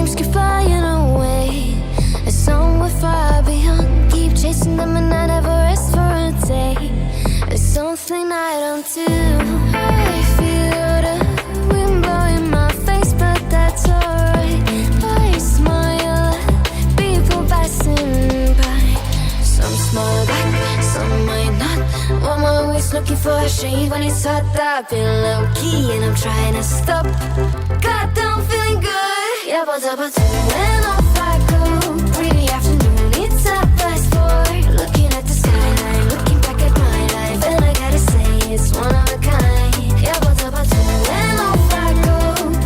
dreams keep flying away. A song we're far beyond. Keep chasing them and I never rest for a day. It's something I don't do. I feel the wind blowing my face, but that's alright. I smile at people passing by. Some smile back, some might not. I'm always looking for a shade when it's hot. I've been low-key and I'm trying to stop. God, I'm feeling good. Yeah, but when off I go. Pretty afternoon, it's a fast forward. Looking at the skyline, looking back at my life, and I gotta say it's one of a kind. Yeah, but when off I go.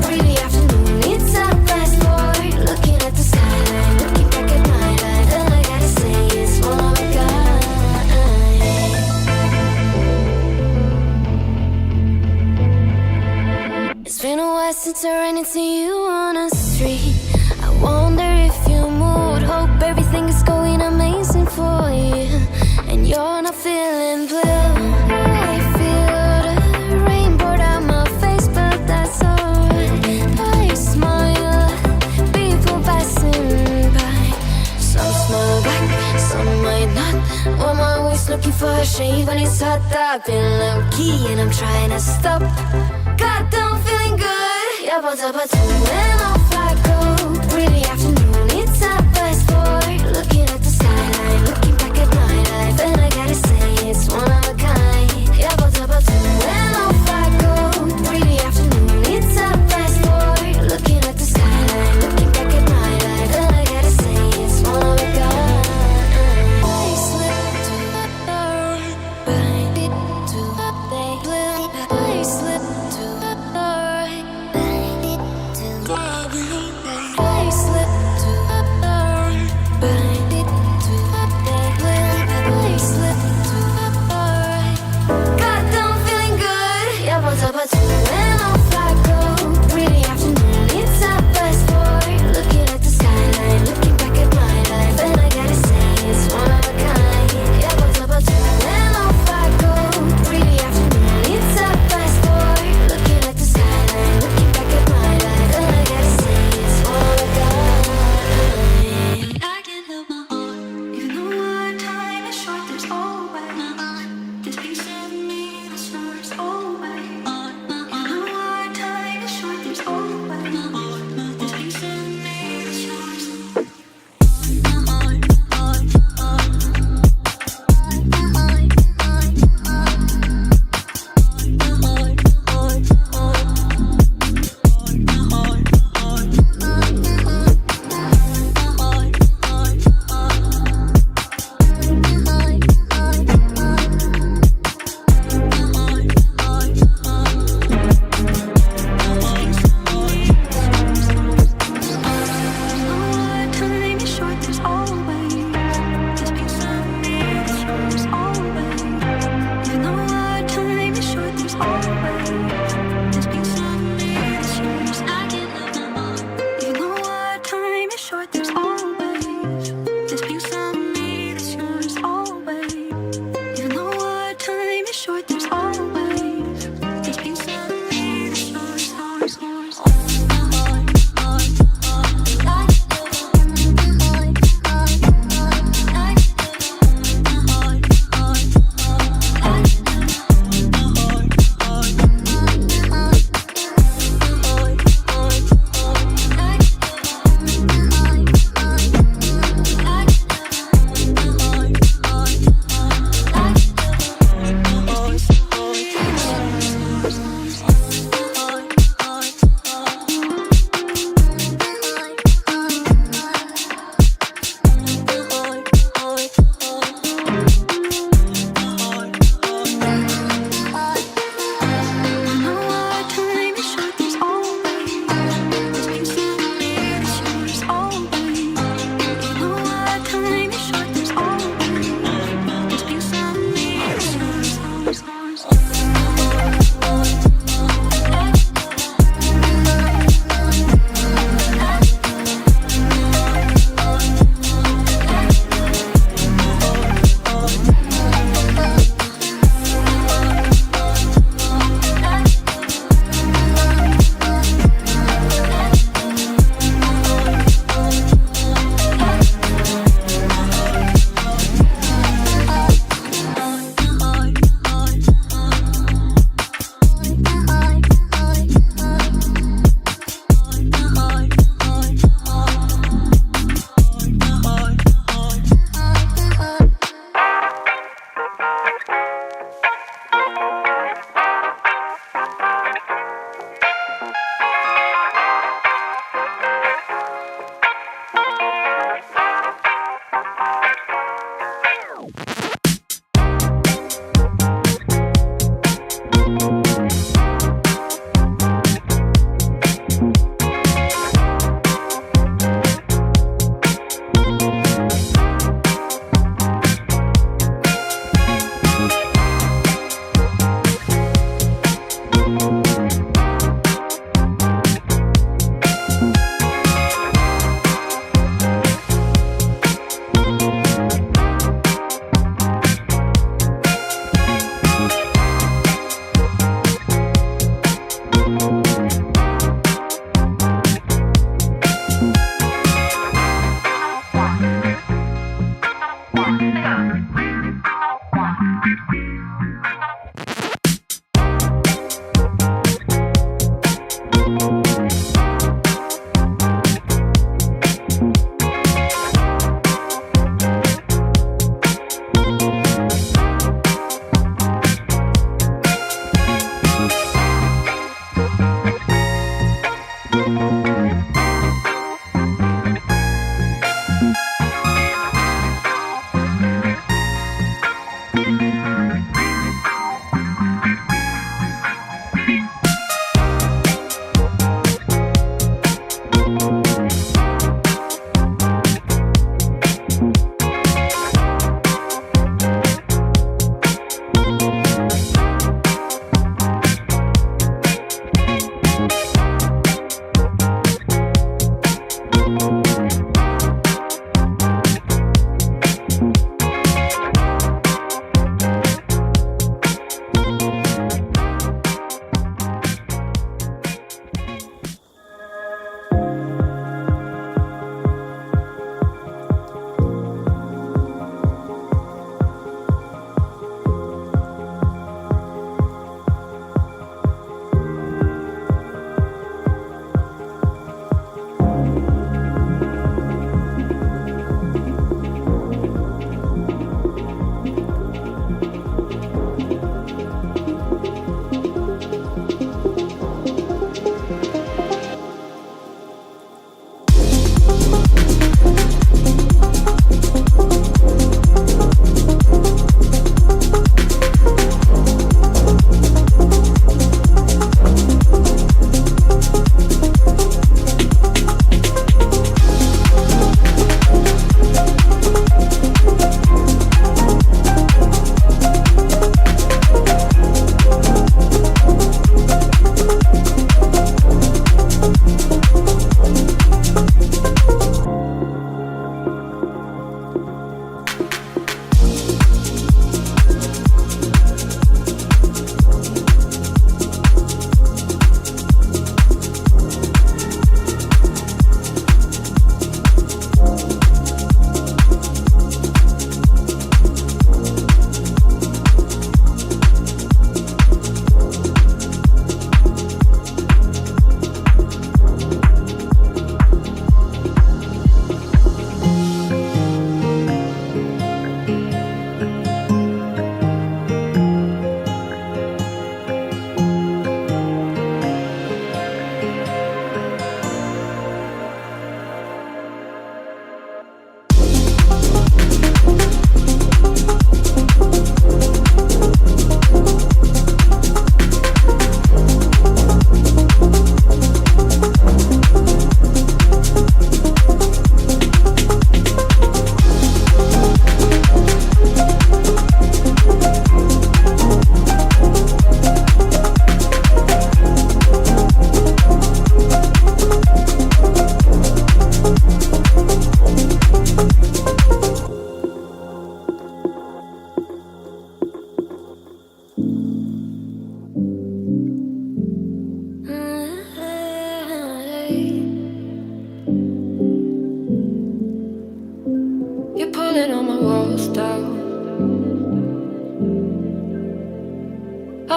Pretty afternoon, it's a fast forward. Looking at the skyline, looking back at my life, and I gotta say it's one of a kind. It's been a while since I ran into you on a street. I wonder if you moved. Hope everything is going amazing for you, and you're not feeling blue. I feel the rain pour down my face, but that's alright. I smile at people passing by. Some smile back, some might not. I'm always looking for a shade when it's hot. I've been low-key and I'm trying to stop. God, I'm feeling good. Yeah, but when off I go. Pretty afternoon, it's a fast forward. Looking at the skyline, looking back at my life, and I gotta say it's one of a kind. Yeah, but when off I go. Pretty afternoon, it's a fast forward. Looking at the skyline, looking back at my life, and I gotta say it's one of a kind. I slip to the door, bind it to the blue. I slip to the door, bind it to the I slip to the door, bind it to the blue. I slip to the door. God, I'm feeling good. Yeah, but when off I go. Pretty afternoon, it's a fast forward. Looking at the skyline, looking back at my life, and I gotta say it's one of a kind. Yeah, but when off I go. Pretty afternoon, it's a fast forward. Looking at the skyline, looking back at my life, and I gotta say it's one of a kind. I can't help my heart, even though our time is short. There's always this piece of me that starts always on my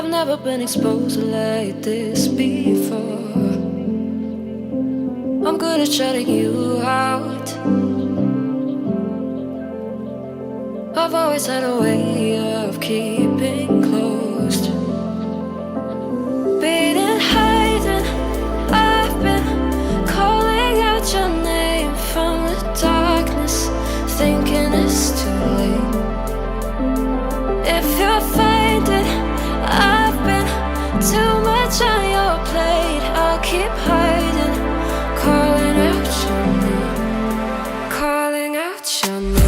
I've never been exposed like this before. I'm good at shutting you out. I've always had a way of keeping closed. Beating, hiding, I've been calling out your name from the darkness, thinking it's too late. If you're faded, I've been too much on your plate. I'll keep hiding, calling out your name, calling out your name.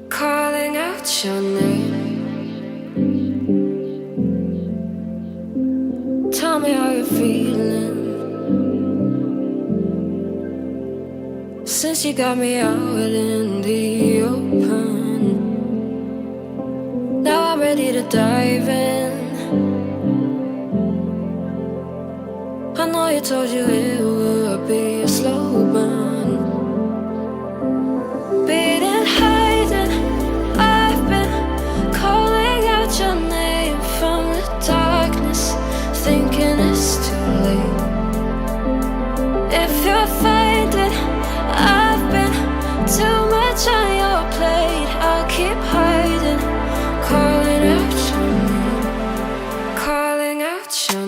Calling out your name. Tell me how you're feeling since you got me out in the open. Now I'm ready to dive in. I know you told you it would be a slow burn. Beating, hiding, I've been calling out your name from the darkness, thinking it's too late. If you're faded, I've been too much on your plate. I'll keep hiding, calling out your name, calling out your